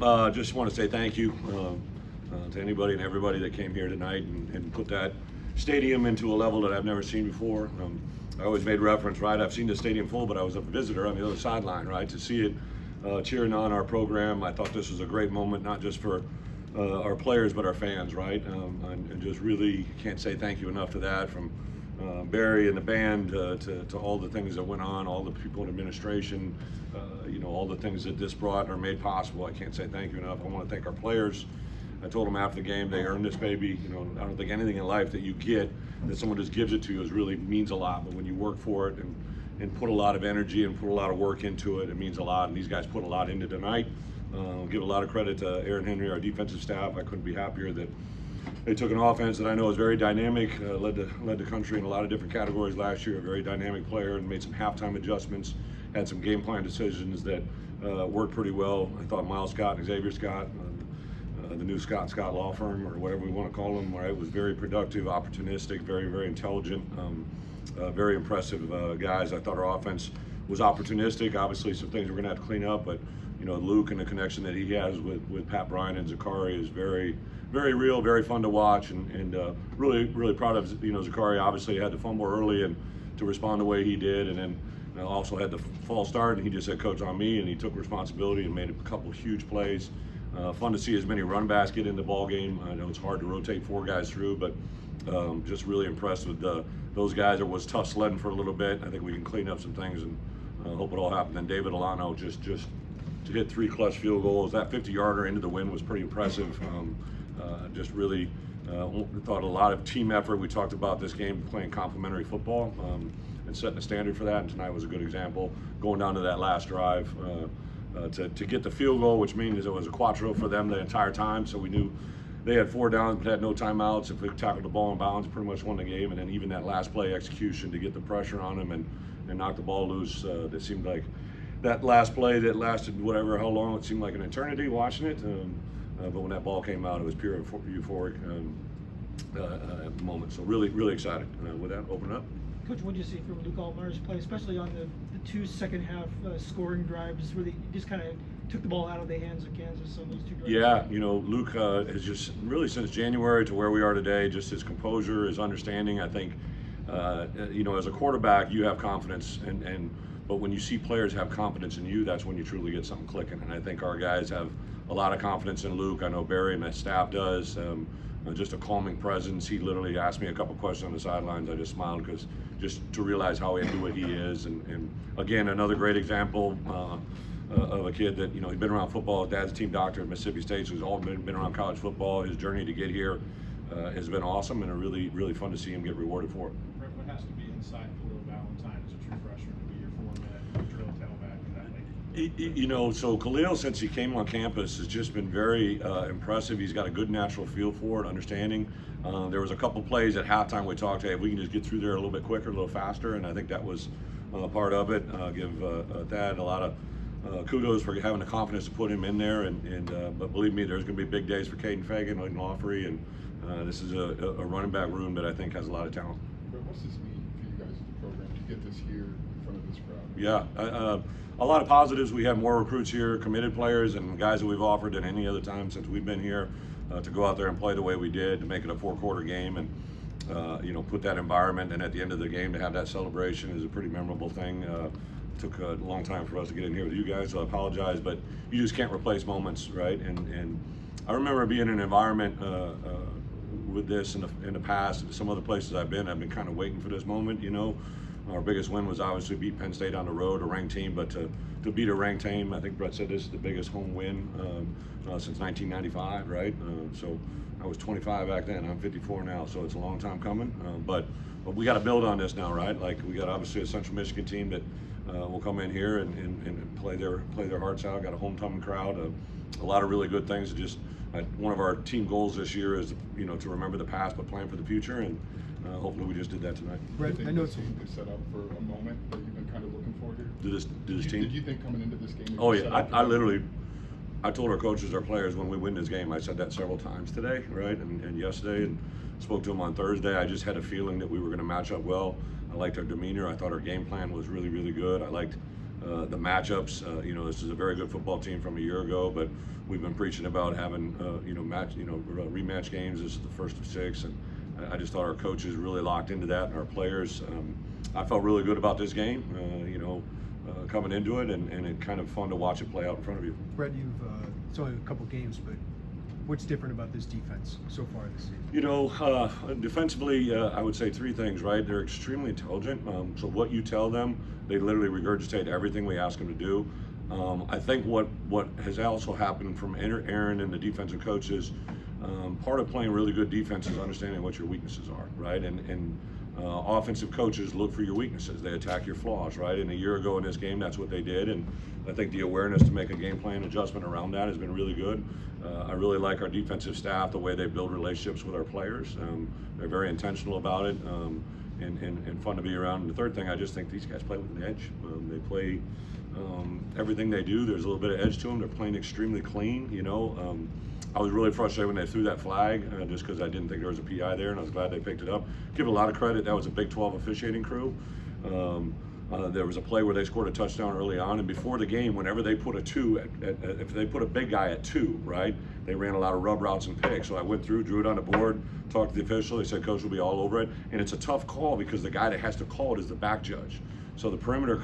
Just want to say thank you to anybody and everybody that came here tonight and put that stadium into a level that I've never seen before. I always made reference, right? I've seen the stadium full, but I was a visitor on the other sideline, right? To see it cheering on our program, I thought this was a great moment, not just for our players, but our fans, right? And just really can't say thank you enough to that, from Barry and the band to all the things that went on, all the people in administration, all the things that this brought or made possible. I can't say thank you enough. I want to thank our players. I told them after the game, they earned this baby. I don't think anything in life that you get, that someone just gives it to you, really means a lot. But when you work for it and put a lot of energy and put a lot of work into it, it means a lot. And these guys put a lot into tonight. Give a lot of credit to Aaron Henry, our defensive staff. I couldn't be happier that they took an offense that I know is very dynamic, led the country in a lot of different categories last year, a very dynamic player, and made some halftime adjustments, had some game plan decisions that worked pretty well. I thought Miles Scott and Xavier Scott, the new Scott law firm, or whatever we want to call them, right, was very productive, opportunistic, very, very intelligent, very impressive guys. I thought our offense was opportunistic. Obviously, some things we're going to have to clean up, but Luke and the connection that he has with Pat Bryant and Zachary is very, very real, very fun to watch, and really, really proud of Zachary. Obviously, had to fumble early and to respond the way he did, and then also had the false start, and he just said, "Coach, on me," and he took responsibility and made a couple huge plays. Fun to see as many run backs get in the ball game. I know it's hard to rotate 4 guys through, but just really impressed with those guys. It was tough sledding for a little bit. I think we can clean up some things, and hope it all happened. And David Alano just to hit 3 clutch field goals. That 50-yarder into the wind was pretty impressive. Just really thought a lot of team effort. We talked about this game playing complementary football and setting a standard for that, and tonight was a good example. Going down to that last drive to get the field goal, which means it was a quattro for them the entire time, so we knew they had 4 downs but had no timeouts. If we tackled the ball in bounds, pretty much won the game. And then even that last play execution to get the pressure on them and knock the ball loose, that seemed like that last play that lasted how long, it seemed like an eternity watching it. But when that ball came out, it was pure euphoric moment. So really, really excited. With that, open it up. Coach, what did you see from Luke Altmaier's play, especially on the 2 second-half scoring drives where they just kind of took the ball out of the hands of Kansas on those 2 drives? Yeah, Luke has just really, since January to where we are today, just his composure, his understanding. I think, as a quarterback, you have confidence, but when you see players have confidence in you, that's when you truly get something clicking. And I think our guys have a lot of confidence in Luke. I know Barry and that staff does. Just a calming presence. He literally asked me a couple questions on the sidelines. I just smiled because just to realize how into it he is. And again, another great example of a kid that, he's been around football. His dad's a team doctor at Mississippi State, so he's all been around college football. His journey to get here has been awesome, and really, really fun to see him get rewarded for it. Bret, what has to be inside Khalil Valentine as a true freshman to be your 4-minute drill tailback in that league? So Khalil, since he came on campus, has just been very impressive. He's got a good natural feel for it, understanding. There was a couple plays at halftime we talked, hey, if we can just get through there a little bit quicker, a little faster, and I think that was part of it. Give Thad a lot of kudos for having the confidence to put him in there, but believe me, there's going to be big days for Caden Fagan, Leighton Lawfrey, and this is a running back room that I think has a lot of talent. But what's this mean for you guys as a program to get this here in front of this crowd? Yeah, a lot of positives. We have more recruits here, committed players, and guys that we've offered than any other time since we've been here to go out there and play the way we did, to make it a 4-quarter game, and put that environment, and at the end of the game to have that celebration is a pretty memorable thing. Took a long time for us to get in here with you guys, so I apologize, but you just can't replace moments, right? And I remember being in an environment with this in the past, and some other places I've been kind of waiting for this moment. Our biggest win was obviously beat Penn State on the road, a ranked team, but to beat a ranked team, I think Bret said this is the biggest home win since 1995, right? So I was 25 back then, I'm 54 now, so it's a long time coming. But we got to build on this now, right? Like, we got obviously a Central Michigan team that will come in here and play their hearts out. Got a homecoming crowd, a lot of really good things. One of our team goals this year is to remember the past but plan for the future, and hopefully we just did that tonight. Bret, I know this team is set up for a moment that you've been kind of looking for here. Did you think coming into this game? Oh yeah, I told our coaches, our players, when we win this game, I said that several times today, right, and yesterday, and spoke to them on Thursday. I just had a feeling that we were going to match up well. I liked our demeanor. I thought our game plan was really, really good. I liked the matchups. This is a very good football team from a year ago, but we've been preaching about having rematch games. This is the first of 6, and I just thought our coaches really locked into that, and our players. I felt really good about this game. Coming into it, and it's kind of fun to watch it play out in front of you. Bret, it's only a couple games, but what's different about this defense so far this season? Defensively, I would say 3 things, right? They're extremely intelligent. So what you tell them, they literally regurgitate everything we ask them to do. I think what has also happened from Aaron and the defensive coaches, part of playing really good defense is understanding what your weaknesses are, right? And offensive coaches look for your weaknesses. They attack your flaws, right? And a year ago in this game, that's what they did. And I think the awareness to make a game plan adjustment around that has been really good. I really like our defensive staff, the way they build relationships with our players. They're very intentional about it, and fun to be around. And the third thing, I just think these guys play with an edge. They play everything they do. There's a little bit of edge to them. They're playing extremely clean. I was really frustrated when they threw that flag, just because I didn't think there was a PI there, and I was glad they picked it up. Give a lot of credit. That was a Big 12 officiating crew. There was a play where they scored a touchdown early on, and before the game, whenever they put a 2, if they put a big guy at 2, right, they ran a lot of rub routes and picks. So I went through, drew it on the board, talked to the official. They said Coach will be all over it, and it's a tough call because the guy that has to call it is the back judge. So the perimeter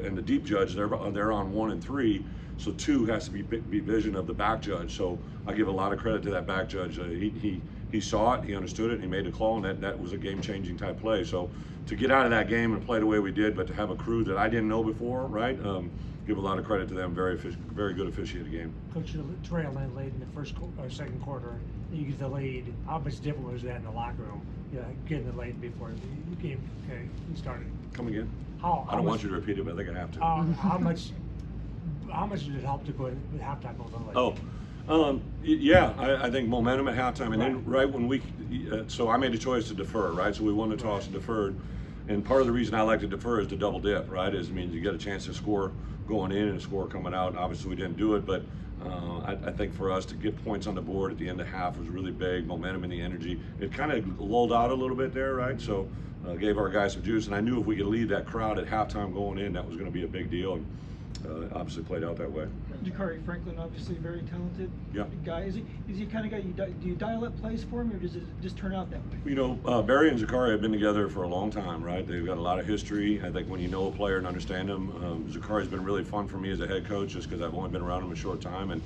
and the deep judge, they're on 1 and 3. So 2 has to be vision of the back judge. So I give a lot of credit to that back judge. He saw it, he understood it, and he made a call, and that was a game-changing type play. So to get out of that game and play the way we did, but to have a crew that I didn't know before, right? Give a lot of credit to them. Very good officiated game. Coach, you trailed in late in the first or second quarter. You get the lead. How much different was that in the locker room? Getting the lead before the game started. Come again? I don't want you to repeat it, but I think I have to. How much did it help to go at halftime over the lead? I think momentum at halftime, and then right when so I made a choice to defer, right? So we won the toss and deferred, and part of the reason I like to defer is to double dip, right? It means you get a chance to score going in and a score coming out. Obviously we didn't do it, but I think for us to get points on the board at the end of half was really big. Momentum and the energy. It kind of lulled out a little bit there, right? So gave our guys some juice, and I knew if we could lead that crowd at halftime going in, that was going to be a big deal. And, obviously played out that way. Jakari Franklin, obviously very talented guy. Is he kind of guy do you dial up plays for him, or does it just turn out that way? Barry and Zakari have been together for a long time, right? They've got a lot of history. I think when you know a player and understand him, Zakari's been really fun for me as a head coach, just because I've only been around him a short time. And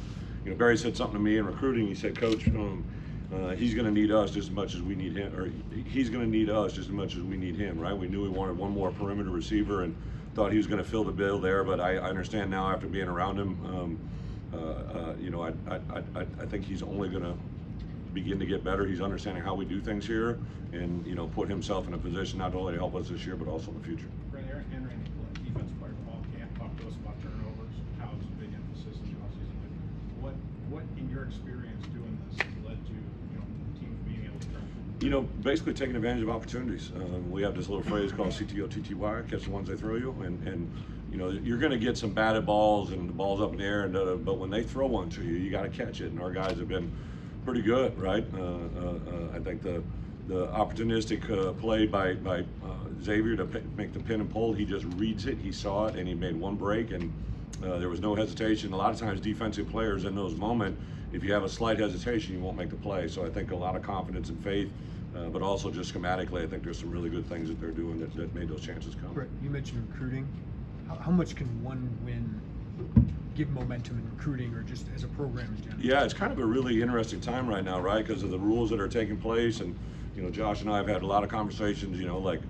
Barry said something to me in recruiting. He said, Coach, he's going to need us just as much as we need him, or he's going to need us just as much as we need him, right? We knew we wanted one more perimeter receiver, and thought he was going to fill the bill there, but I understand now after being around him, I think he's only going to begin to get better. He's understanding how we do things here, and put himself in a position not only to help us this year, but also in the future. Aaron, defense player from all camp, talk to us about turnovers. How it's a big emphasis in the offseason. What in your experience doing this has led to teams being able to turn? Basically taking advantage of opportunities. We have this little phrase called CTOTTY, catch the ones they throw you, and you're going to get some batted balls and the ball's up in the air, but when they throw one to you, you got to catch it, and our guys have been pretty good, right? I think the opportunistic play by Xavier to make the pin and pull, he just reads it, he saw it, and he made one break, and there was no hesitation. A lot of times defensive players in those moments, if you have a slight hesitation, you won't make the play. So I think a lot of confidence and faith, but also just schematically, I think there's some really good things that they're doing that made those chances come. Bret, you mentioned recruiting. How much can one win give momentum in recruiting, or just as a program in general? Yeah, it's kind of a really interesting time right now, right? Because of the rules that are taking place, and Josh and I have had a lot of conversations. Like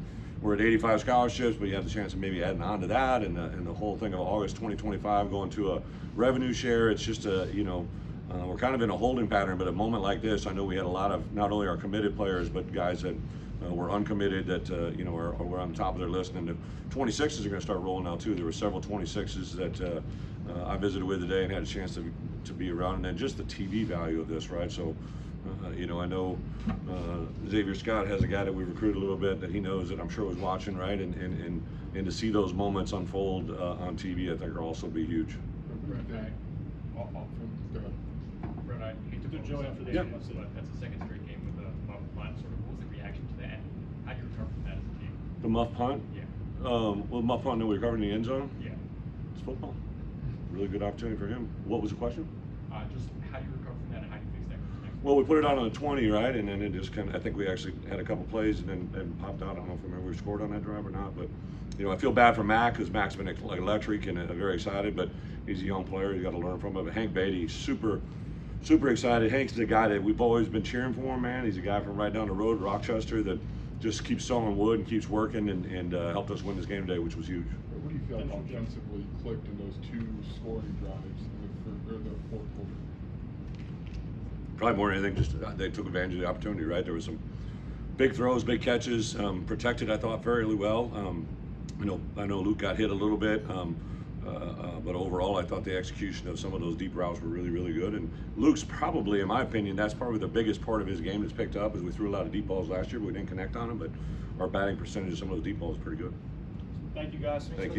we're at 85 scholarships, but you have the chance of maybe adding on to that, and the whole thing of August 2025 going to a revenue share. It's just we're kind of in a holding pattern, but a moment like this, I know we had a lot of not only our committed players, but guys that were uncommitted that were on the top of their list, and the 26s are going to start rolling out too. There were several 26s that I visited with today and had a chance to be around, and then just the TV value of this, right? So, I know Xavier Scott has a guy that we recruited a little bit that he knows that I'm sure was watching, right? And to see those moments unfold on TV, I think will also be huge. Bret, I hate to So Joe, after they Yeah. that's the second straight game with the muff punt. Sort of, what was the reaction to that? How do you recover from that as a team? The muff punt? Yeah. Well, muff punt, we were covering the end zone. Yeah. football. Really good opportunity for him. What was the question? Just how do you recover from that and how do you fix that next Well, we put it out on a 20, right? And then it just kind of, I think we actually had a couple plays and then popped out. I don't know if I remember we scored on that drive or not, but I feel bad for Mac because Mac's been electric and very excited, but he's a young player. You got to learn from him. But Hank Beatty, super excited. Hank's the guy that we've always been cheering for, man. He's a guy from right down the road, Rochester, that just keeps sawing wood and keeps working and helped us win this game today, which was huge. What do you feel offensively clicked in those 2 scoring drives in the fourth quarter? Probably more than anything, just they took advantage of the opportunity, right? There was some big throws, big catches, protected, I thought, fairly well. I know Luke got hit a little bit, but overall, I thought the execution of some of those deep routes were really, really good. And Luke's probably, in my opinion, that's probably the biggest part of his game that's picked up, is we threw a lot of deep balls last year, but we didn't connect on them. But our batting percentage of some of those deep balls is pretty good. Thank you, guys. Thank you.